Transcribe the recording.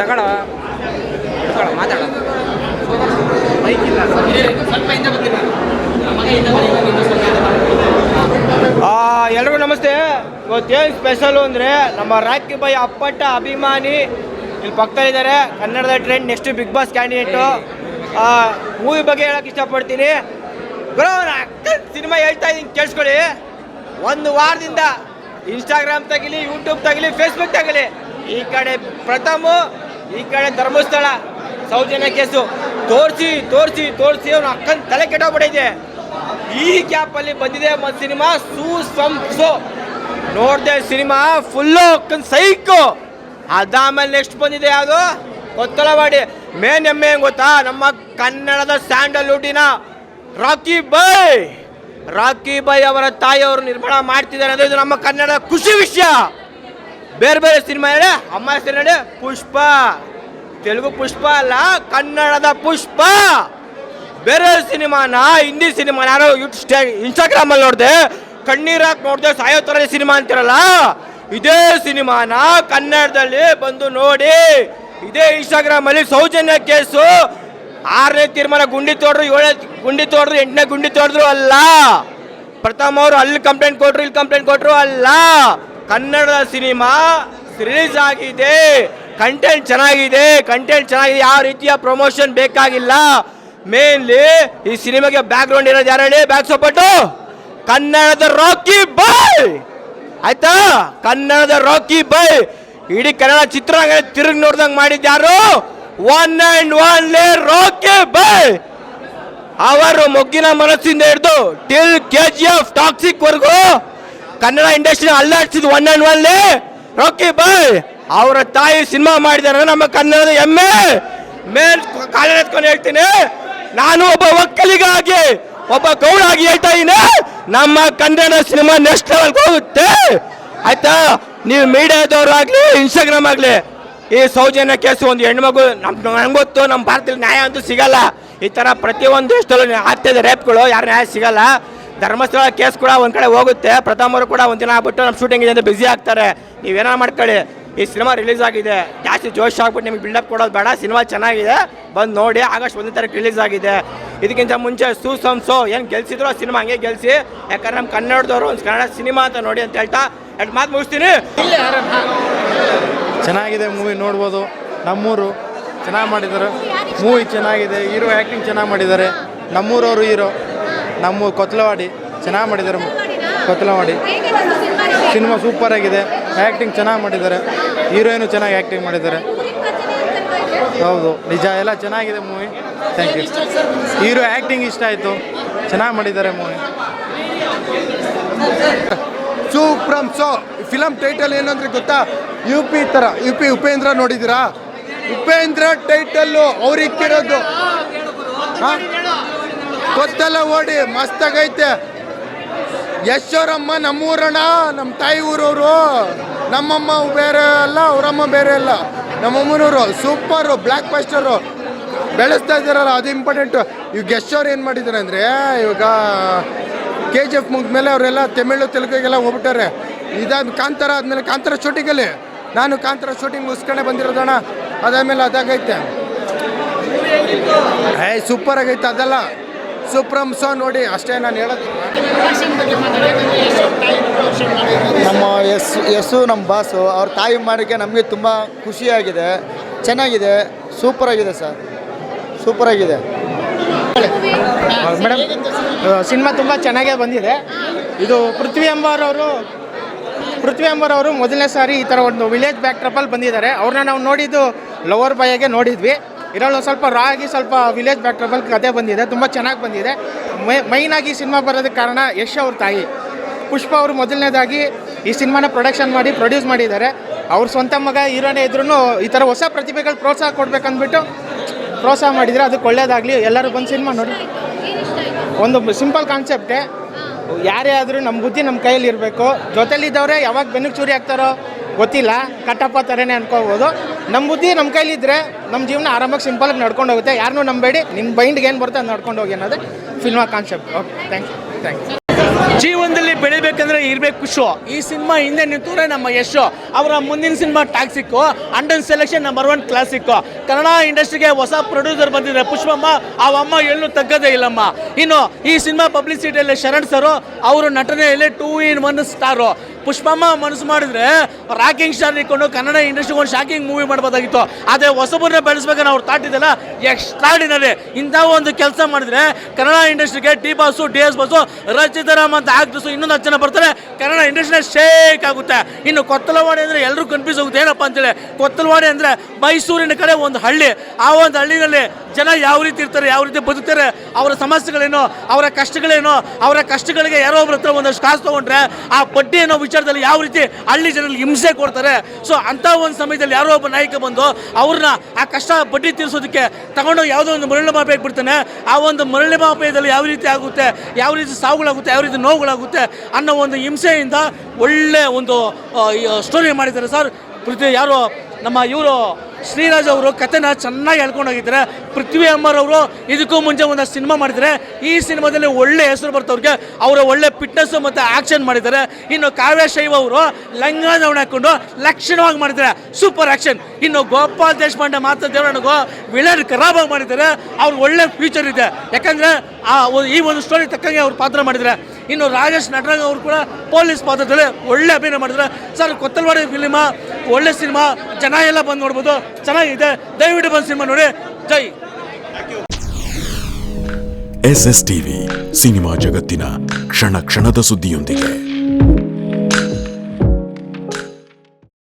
ತಗೊಳ್ಳೋ ಮಾತಾಡೋ ಎಲ್ರಿಗೂ ನಮಸ್ತೆ. ಇವತ್ತೇನು ಸ್ಪೆಷಲು ಅಂದರೆ ನಮ್ಮ ರಾಕಿ ಬಾಯ್ ಅಪ್ಪಟ್ಟ ಅಭಿಮಾನಿ ಇಲ್ಲಿ ಪಕ್ಕದಲ್ಲಿದ್ದಾರೆ. ಕನ್ನಡದ trend next Bigg Boss candidate. Movie ಬಗ್ಗೆ ಹೇಳೋಕ್ಕೆ ಇಷ್ಟಪಡ್ತೀನಿ. ಸಿನಿಮಾ ಹೇಳ್ತಾ ಇದ್ದೀನಿ ಕೇಳಿಸ್ಕೊಳ್ಳಿ. ಒಂದು ವಾರದಿಂದ ಇನ್ಸ್ಟಾಗ್ರಾಮ್ ತಗಲಿ, ಯೂಟ್ಯೂಬ್ ತಗಲಿ, ಫೇಸ್ಬುಕ್ ತಗಲಿ, ಈ ಕಡೆ ಪ್ರಥಮ, ಈ ಕಡೆ ಧರ್ಮಸ್ಥಳ ಸೌಜನ್ಯ ಕೇಸು ತೋರಿಸಿ ತೋರಿಸಿ ತೋರಿಸಿ ಅವ್ನು ಅಕ್ಕನ ತಲೆ ಕೆಟ್ಟೋಗ್ಬಿಟ್ಟಿದೆ. ಈ ಗ್ಯಾಪಲ್ಲಿ ಬಂದಿದೆ ಒಂದು ಸಿನಿಮಾ ಸೂಸಂಸೋ. ನೋಡಿದೆ ಸಿನಿಮಾ ಫುಲ್ಲು ಅಕ್ಕನ ಸೈಕು. ಅದಾದ್ಮೇಲೆ ನೆಕ್ಸ್ಟ್ ಬಂದಿದೆ ಯಾವುದು ಕೊತ್ತಲವಾಡಿ. ಮೇನ್ ಎಮ್ಮೆ ಏನು ಗೊತ್ತಾ, ನಮ್ಮ ಕನ್ನಡದ ಸ್ಯಾಂಡಲ್ವುಡ್ಡಿನ ರಾಕಿ ಬಾಯ್ ಅವರ ತಾಯಿಯವರು ನಿರ್ಮಾಣ ಮಾಡ್ತಿದ್ದಾರೆ ಅಂದರೆ ಇದು ನಮ್ಮ ಕನ್ನಡ ಖುಷಿ ವಿಷಯ. ಬೇರೆ ಬೇರೆ ಸಿನಿಮಾ ಹೇಳಿ ಅಮ್ಮ ಹೆಸರು ಹೇಳಿ ಪುಷ್ಪ, ತೆಲುಗು ಪುಷ್ಪ ಅಲ್ಲ, ಕನ್ನಡದ ಪುಷ್ಪ. ಬೇರೆ ಸಿನಿಮಾನ ಹಿಂದಿ ಸಿನಿಮಾ ಯಾರೋ ಇನ್ಸ್ಟಾಗ್ರಾಮಲ್ಲಿ ನೋಡಿದೆ, ಕಣ್ಣೀರಾಕ್ ನೋಡಿದೆ, ಸಾಯೋ ಥರ ಸಿನಿಮಾ ಅಂತಿರಲ್ಲ, ಇದೇ ಸಿನಿಮಾನ ಕನ್ನಡದಲ್ಲಿ ಬಂದು ನೋಡಿ. ಇದೇ ಇನ್ಸ್ಟಾಗ್ರಾಮಲ್ಲಿ ಸೌಜನ್ಯ ಕೇಸು 6ನೇ ತೀರ್ಮಾನ ಗುಂಡಿ ತೋಡ್ರು, 7ನೇ ಗುಂಡಿ ತೋಡ್ರು, 8ನೇ ಗುಂಡಿ ತೋಡಿದ್ರು ಅಲ್ಲ. ಪ್ರಥಮ ಅವರು ಅಲ್ಲಿ ಕಂಪ್ಲೇಂಟ್ ಕೊಟ್ರು, ಇಲ್ಲಿ ಕಂಪ್ಲೇಂಟ್ ಕೊಟ್ರು ಅಲ್ಲ. ಕನ್ನಡದ ಸಿನಿಮಾ ರಿಲೀಸ್ ಆಗಿದೆ, ಕಂಟೆಂಟ್ ಚೆನ್ನಾಗಿದೆ, ಯಾವ ರೀತಿಯ ಪ್ರಮೋಷನ್ ಬೇಕಾಗಿಲ್ಲ. ಮೇನ್ಲಿ ಈ ಸಿನಿಮಾಗೆ ಬ್ಯಾಕ್ ಗ್ರೌಂಡ್ ಇರೋದು ಯಾರು ಹೇಳಿ? ಬ್ಯಾಕ್ ಸಪೋರ್ಟು ಕನ್ನಡದ ರಾಕಿ ಬಾಯ್. ಆಯ್ತಾ? ಕನ್ನಡದ ರಾಕಿ ಬಾಯ್ ಇಡೀ ಕನ್ನಡ ಚಿತ್ರರಂಗ ತಿರುಗಿ ನೋಡ್ದಂಗೆ ಮಾಡಿದ್ದು ಯಾರು? One and only Rocky Bhai. ಅವರು ಮೊಗ್ಗಿನ ಮನಸ್ಸಿಂದ ಹಿಡಿದು ಟಿಲ್ KGF ಟಾಕ್ಸಿಕ್ ವರ್ಗೂ ಕನ್ನಡ ಇಂಡಸ್ಟ್ರಿ ಅಲ್ಲಾಡ್ಸಿದ್ದು one and only Rocky Bhai. ಅವರ ತಾಯಿ ಸಿನಿಮಾ ಮಾಡಿದಾರೆ, ನಮ್ಮ ಕನ್ನಡದ ಹೆಮ್ಮೆ. ಮೇಲ್ ಕಾಲ ಎತ್ಕೊಂಡು ಹೇಳ್ತೀನಿ, ನಾನು ಒಬ್ಬ ಒಕ್ಕಲಿಗಾಗಿ, ಒಬ್ಬ ಗೌಡಾಗಿ ಹೇಳ್ತಾ ಇದ್ದೀನಿ, ನಮ್ಮ ಕನ್ನಡ ಸಿನಿಮಾ ನೆಕ್ಸ್ಟ್ ಲೆವೆಲ್ಗೆ ಹೋಗುತ್ತೆ. ಆಯ್ತಾ? ನೀವು ಮೀಡಿಯಾದವ್ರು ಆಗಲಿ, ಇನ್ಸ್ಟಾಗ್ರಾಮ್ ಆಗಲಿ, ಈ ಸೌಜನ್ಯ ಕೇಸು ಒಂದು ಹೆಣ್ಮಗು ನಂಗೆ ಗೊತ್ತು, ನಮ್ಮ ಭಾರತದಲ್ಲಿ ನ್ಯಾಯ ಅಂತೂ ಸಿಗಲ್ಲ. ಈ ಥರ ಪ್ರತಿಯೊಂದು ದೇಶದಲ್ಲೂ ಆಗ್ತಾಯಿದೆ ರೇಪ್ಗಳು, ಯಾರು ನ್ಯಾಯ ಸಿಗಲ್ಲ. ಧರ್ಮಸ್ಥಳ ಕೇಸ್ ಕೂಡ ಒಂದು ಕಡೆ ಹೋಗುತ್ತೆ. ಪ್ರಥಮರು ಕೂಡ ಒಂದಿನ ಆಗ್ಬಿಟ್ಟು ನಮ್ಮ ಶೂಟಿಂಗ್ ಇದೆ ಅಂತ ಬ್ಯುಸಿ ಆಗ್ತಾರೆ. ನೀವೇನೋ ಮಾಡ್ಕೊಳ್ಳಿ. ಈ ಸಿನಿಮಾ ರಿಲೀಸ್ ಆಗಿದೆ, ಜಾಸ್ತಿ ಜೋಶ್ ಆಗ್ಬಿಟ್ಟು ನಿಮಗೆ ಬಿಲ್ಡಪ್ ಕೊಡೋದು ಬೇಡ. ಸಿನಿಮಾ ಚೆನ್ನಾಗಿದೆ, ಬಂದು ನೋಡಿ. ಆಗಸ್ಟ್ 1ನೇ ತಾರೀಕು ರಿಲೀಸ್ ಆಗಿದೆ. ಇದಕ್ಕಿಂತ ಮುಂಚೆ ಸೂಸಂಸೋ ಏನು ಗೆಲ್ಸಿದ್ರು ಆ ಸಿನಿಮಾ ಹಂಗೆ ಗೆಲ್ಸಿ. ಯಾಕಂದ್ರೆ ನಮ್ಮ ಕನ್ನಡದವರು ಒಂದು ಕನ್ನಡ ಸಿನಿಮಾ ಅಂತ ನೋಡಿ ಅಂತ ಹೇಳ್ತಾ ಎರಡು ಮಾತು ಮುಗಿಸ್ತೀನಿ. ಚೆನ್ನಾಗಿದೆ ಮೂವಿ, ನೋಡ್ಬೋದು. ನಮ್ಮೂರು ಚೆನ್ನಾಗಿ ಮಾಡಿದ್ದಾರೆ, ಮೂವಿ ಚೆನ್ನಾಗಿದೆ, ಹೀರೋ ಆ್ಯಕ್ಟಿಂಗ್ ಚೆನ್ನಾಗಿ ಮಾಡಿದ್ದಾರೆ. ನಮ್ಮೂರವರು ಹೀರೋ, ನಮ್ಮ ಕೊತ್ತಲವಾಡಿ ಚೆನ್ನಾಗಿ ಮಾಡಿದ್ದಾರೆ. ಕೊತ್ತಲವಾಡಿ ಸಿನಿಮಾ ಸೂಪರ್ ಆಗಿದೆ, ಆ್ಯಕ್ಟಿಂಗ್ ಚೆನ್ನಾಗಿ ಮಾಡಿದ್ದಾರೆ, ಹೀರೋಯಿನು ಚೆನ್ನಾಗಿ ಆ್ಯಕ್ಟಿಂಗ್ ಮಾಡಿದ್ದಾರೆ. ಹೌದು, ನಿಜ, ಎಲ್ಲ ಚೆನ್ನಾಗಿದೆ movie. Thank you. Hero acting ಇಷ್ಟ ಆಯಿತು, ಚೆನ್ನಾಗಿ ಮಾಡಿದ್ದಾರೆ ಮೂವಿ. ಸೂಪ್ರಂಸೋ ಫಿಲಮ್ ಟೈಟಲ್ ಏನಂದ್ರೆ ಗೊತ್ತಾ? UP ಥರ, UP ಉಪೇಂದ್ರ ನೋಡಿದ್ದೀರಾ? ಉಪೇಂದ್ರ ಟೈಟಲ್ಲು ಅವ್ರಿಕ್ಕಿರೋದು. ಹಾಂ, ಗೊತ್ತಲ್ಲ, ಓಡಿ ಮಸ್ತಾಗೈತೆ. ಯಶೋರಮ್ಮ ನಮ್ಮೂರಣ್ಣ, ನಮ್ಮ ತಾಯಿ ಊರವರು. ನಮ್ಮಮ್ಮ ಬೇರೆ ಅಲ್ಲ, ಅವರಮ್ಮ ಬೇರೆ ಅಲ್ಲ, ನಮ್ಮಮ್ಮನವರು. ಸೂಪರು, ಬ್ಲ್ಯಾಕ್ ಬಸ್ಟರು ಬೆಳೆಸ್ತಾ ಇದ್ದಾರಲ್ಲ, ಅದು ಇಂಪಾರ್ಟೆಂಟು. ಇವಾಗ ಯಶೋರು ಏನು ಮಾಡಿದ್ದಾರೆ ಅಂದರೆ, ಇವಾಗ KGF ಮುಗಿದ್ಮೇಲೆ ಅವರೆಲ್ಲ ತಮಿಳು ತೆಲುಗಿಗೆಲ್ಲ ಹೋಗ್ಬಿಟ್ಟಾರೆ. ಇದಾದ ಕಾಂತಾರ ಆದಮೇಲೆ ಕಾಂತಾರ ಶೂಟಿಂಗಲ್ಲಿ ನಾನು ಕಾಂತಾರ ಶೂಟಿಂಗ್ ಮುಗಿಸ್ಕೊಂಡೆ ಬಂದಿರೋದಣ್ಣ. ಅದಾದಮೇಲೆ ಅದಾಗೈತೆ, ಸೂಪರ್ ಆಗೈತೆ. ಅದೆಲ್ಲ ಸೂಪ್ರಂಸೋ ನೋಡಿ, ಅಷ್ಟೇ ನಾನು ಹೇಳೋದು. ನಮ್ಮ ಯಸ್ಸು ನಮ್ಮ ಬಾಸು, ಅವ್ರ ತಾಯಿ ಮಾಡೋಕ್ಕೆ ನಮಗೆ ತುಂಬ ಖುಷಿಯಾಗಿದೆ, ಚೆನ್ನಾಗಿದೆ, ಸೂಪರಾಗಿದೆ ಸರ್, ಸೂಪರಾಗಿದೆ ಮೇಡಮ್. ಸಿನಿಮಾ ತುಂಬ ಚೆನ್ನಾಗೇ ಬಂದಿದೆ. ಇದು ಪೃಥ್ವಿ ಎಂಬರವರು ಮೊದಲನೇ ಸಾರಿ ಈ ಥರ ಒಂದು ವಿಲೇಜ್ ಬ್ಯಾಕ್ ಟ್ರಪ್ಪಲ್ಲಿ ಬಂದಿದ್ದಾರೆ. ಅವ್ರನ್ನ ನಾವು ನೋಡಿದ್ದು ಲವರ್ ಬಾಯಾಗೆ ನೋಡಿದ್ವಿ. ಇದರಲ್ಲಿ ಸ್ವಲ್ಪ ರಾ ಆಗಿ ಸ್ವಲ್ಪ ವಿಲೇಜ್ ಬ್ಯಾಕ್ ಟ್ರಪ್ಪಲ್ಲಿ ಕತೆ ಬಂದಿದೆ, ತುಂಬ ಚೆನ್ನಾಗಿ ಬಂದಿದೆ. ಮೈನಾಗಿ ಸಿನಿಮಾ ಬರೋದಕ್ಕೆ ಕಾರಣ ಯಶ್ ಅವ್ರ ತಾಯಿ ಪುಷ್ಪ ಅವರು ಮೊದಲನೇದಾಗಿ ಈ ಸಿನಿಮಾನ ಪ್ರೊಡ್ಯೂಸ್ ಮಾಡಿದ್ದಾರೆ. ಅವ್ರ ಸ್ವಂತ ಮಗ ಹೀರೋನೇ ಇದ್ರೂ ಈ ಥರ ಹೊಸ ಪ್ರತಿಭೆಗಳು ಪ್ರೋತ್ಸಾಹ ಕೊಡ್ಬೇಕಂದ್ಬಿಟ್ಟು ಪ್ರೋತ್ಸಾಹ ಮಾಡಿದರೆ ಅದಕ್ಕೆ ಒಳ್ಳೇದಾಗಲಿ. ಎಲ್ಲರೂ ಬಂದು ಸಿನಿಮಾ ನೋಡಿ. ಒಂದು ಸಿಂಪಲ್ ಕಾನ್ಸೆಪ್ಟೇ, ಯಾರೇ ಆದರೂ ನಮ್ಮ ಬುದ್ಧಿ ನಮ್ಮ ಕೈಯಲ್ಲಿ ಇರಬೇಕು. ಜೊತೆಲಿದ್ದವರೇ ಯಾವಾಗ ಬೆನ್ನಿಗೆ ಚೂರಿ ಆಗ್ತಾರೋ ಗೊತ್ತಿಲ್ಲ, ಕಟ್ಟಪ್ಪ ಥರನೇ ಅನ್ಕೋಬೋದು. ನಮ್ಮ ಬುದ್ಧಿ ನಮ್ಮ ಕೈಲಿದ್ದರೆ ನಮ್ಮ ಜೀವನ ಆರಾಮಾಗಿ ಸಿಂಪಲಾಗಿ ನಡ್ಕೊಂಡು ಹೋಗುತ್ತೆ. ಯಾರನ್ನೂ ನಂಬೇಡಿ, ನಿಮ್ಮ ಮೈಂಡ್ಗೆ ಏನು ಬರುತ್ತೆ ಅದು ನಡ್ಕೊಂಡು ಹೋಗಿ ಅನ್ನೋದೇ film concept. Okay, thank you. ಜೀವನದಲ್ಲಿ ಬೆಳಿಬೇಕಂದ್ರೆ ಇರ್ಬೇಕು ಖುಷು. ಈ ಸಿನಿಮಾ ಹಿಂದೆ ನಿಂತವ್ರೆ ನಮ್ಮ ಯಶು. ಅವರ ಮುಂದಿನ cinema ಟ್ಯಾಕ್ಸಿಕ್ಕು, undone selection number 1 classic. Kannada ಇಂಡಸ್ಟ್ರಿಗೆ ಹೊಸ ಪ್ರೊಡ್ಯೂಸರ್ ಬಂದಿದ್ದಾರೆ ಪುಷ್ಪಮ್ಮ. ಅವಮ್ಮ ಎಲ್ಲೂ ತಗ್ಗದೇ ಇಲ್ಲಮ್ಮ. ಇನ್ನು ಈ ಸಿನಿಮಾ ಪಬ್ಲಿಸಿಟಿಯಲ್ಲಿ ಶರಣ್ ಸರು, ಅವರು ನಟನೆಯಲ್ಲಿ 2 in 1 ಸ್ಟಾರು. ಪುಷ್ಪಮ್ಮ ಮನಸ್ಸು ಮಾಡಿದ್ರೆ ರಾಕಿಂಗ್ ಸ್ಟಾರ್ ಇಟ್ಕೊಂಡು ಕನ್ನಡ ಇಂಡಸ್ಟ್ರಿಗೆ ಒಂದು ಶಾಕಿಂಗ್ ಮೂವಿ ಮಾಡ್ಬೋದಾಗಿತ್ತು. ಅದೇ ಹೊಸಬರನ್ನ ಬೆಳೆಸ್ಬೇಕನ್ನ ಅವ್ರು ತಾಟಿದೆಲ್ಲ ಎಕ್ಸ್ಟ್ರಾಡಿನರಿ. ಇಂಥ ಒಂದು ಕೆಲಸ ಮಾಡಿದ್ರೆ ಕನ್ನಡ ಇಂಡಸ್ಟ್ರಿಗೆ D boss, DS boss, Rachita Ram ಅಂತ ಆಕ್ಟರ್ಸು ಇನ್ನೊಂದು 10 ಜನ ಬರ್ತಾರೆ. ಕನ್ನಡ ಇಂಡಸ್ಟ್ರಿ ಶೇಕ್ ಆಗುತ್ತೆ. ಇನ್ನು ಕೊತ್ತಲವಾಡಿ ಅಂದರೆ ಎಲ್ಲರೂ ಕನ್ಫ್ಯೂಸ್ ಆಗುತ್ತೆ ಏನಪ್ಪ ಅಂತೇಳಿ. ಕೊತ್ತಲವಾಡಿ ಅಂದರೆ ಮೈಸೂರಿನ ಕಡೆ ಒಂದು ಹಳ್ಳಿ. ಆ ಒಂದು ಹಳ್ಳಿನಲ್ಲಿ ಜನ ಯಾವ ರೀತಿ ಇರ್ತಾರೆ, ಯಾವ ರೀತಿ ಬದುಕ್ತಾರೆ, ಅವರ ಸಮಸ್ಯೆಗಳೇನು, ಅವರ ಕಷ್ಟಗಳೇನು, ಅವರ ಕಷ್ಟಗಳಿಗೆ ಯಾರೋ ಒಬ್ಬರ ಹತ್ರ ಒಂದಷ್ಟು ಕಾಸು ತೊಗೊಂಡ್ರೆ ಆ ಬಡ್ಡಿ ಅನ್ನೋ ವಿಚಾರದಲ್ಲಿ ಯಾವ ರೀತಿ ಹಳ್ಳಿ ಜನರಿಗೆ ಹಿಂಸೆ ಕೊಡ್ತಾರೆ. ಸೊ ಅಂಥ ಒಂದು ಸಮಯದಲ್ಲಿ ಯಾರೋ ಒಬ್ಬ ನಾಯಕ ಬಂದು ಅವ್ರನ್ನ ಆ ಕಷ್ಟ ಬಡ್ಡಿ ತೀರಿಸೋದಕ್ಕೆ ತಗೊಂಡು ಯಾವುದೋ ಒಂದು ಮರಳು ಮಾಫಿಯಾಗಿ ಬಿಡ್ತಾನೆ. ಆ ಒಂದು ಮರಳು ಮಾಫಿಯಾದಲ್ಲಿ ಯಾವ ರೀತಿ ಆಗುತ್ತೆ, ಯಾವ ರೀತಿ ಸಾವುಗಳಾಗುತ್ತೆ, ಯಾವ ರೀತಿ ನೋವುಗಳಾಗುತ್ತೆ ಅನ್ನೋ ಒಂದು ಹಿಂಸೆಯಿಂದ ಒಳ್ಳೆ ಒಂದು ಸ್ಟೋರಿ ಮಾಡಿದ್ದಾರೆ ಸರ್. ಯಾರು ನಮ್ಮ ಇವರು ಶ್ರೀರಾಜ್ ಅವರು ಕಥೆನ ಚೆನ್ನಾಗಿ ಹೇಳ್ಕೊಂಡೋಗಿದ್ದಾರೆ. ಪೃಥ್ವಿ ಅಮ್ಮರವರು ಇದಕ್ಕೂ ಮುಂಚೆ ಒಂದು ಸಿನಿಮಾ ಮಾಡಿದ್ದಾರೆ. ಈ ಸಿನಿಮಾದಲ್ಲಿ ಒಳ್ಳೆ ಹೆಸರು ಬರ್ತವ್ರಿಗೆ. ಅವರ ಒಳ್ಳೆ ಫಿಟ್ನೆಸ್ಸು ಮತ್ತು ಆ್ಯಕ್ಷನ್ ಮಾಡಿದ್ದಾರೆ. ಇನ್ನು ಕಾವ್ಯ ಶೈವ ಅವರು ಲಂಗಾದವಣೆ ಹಾಕ್ಕೊಂಡು ಲಕ್ಷಣವಾಗಿ ಮಾಡಿದ್ದಾರೆ, ಸೂಪರ್ ಆ್ಯಕ್ಷನ್. ಇನ್ನು ಗೋಪಾಲ್ ದೇಶಪಾಂಡೆ ಮಾತ್ರ ದೇವರನಿಗೂ ವಿಲನ್ ಖರಾಬಾಗಿ ಮಾಡಿದ್ದಾರೆ. ಅವ್ರಿಗೆ ಒಳ್ಳೆ ಫ್ಯೂಚರ್ ಇದೆ, ಯಾಕಂದರೆ ಈ ಒಂದು ಸ್ಟೋರಿ ತಕ್ಕಂಗೆ ಅವ್ರು ಪಾತ್ರ ಮಾಡಿದ್ದಾರೆ. ಇನ್ನು ರಾಜೇಶ್ ನಟರಾಜ್ ಅವರು ಕೂಡ ಪೊಲೀಸ್ ಪಾತ್ರದಲ್ಲಿ ಒಳ್ಳೆ ಅಭಿನಯ ಮಾಡಿದ್ದಾರೆ ಸರ್. ಕೊತ್ತಲವಾಡಿ ಫಿಲಿಮ ಒಳ್ಳೆ ಸಿನಿಮಾ, ಜನ ಎಲ್ಲ ಬಂದು ನೋಡ್ಬೋದು, ಚೆನ್ನಾಗಿದೆ. ದಯವಿಟ್ಟು ಬಂದು ಸಿನಿಮಾ ನೋಡಿ. ಜೈ. SS ಟಿವಿ ಸಿನಿಮಾ ಜಗತ್ತಿನ ಕ್ಷಣ ಕ್ಷಣದ ಸುದ್ದಿಯೊಂದಿಗೆ.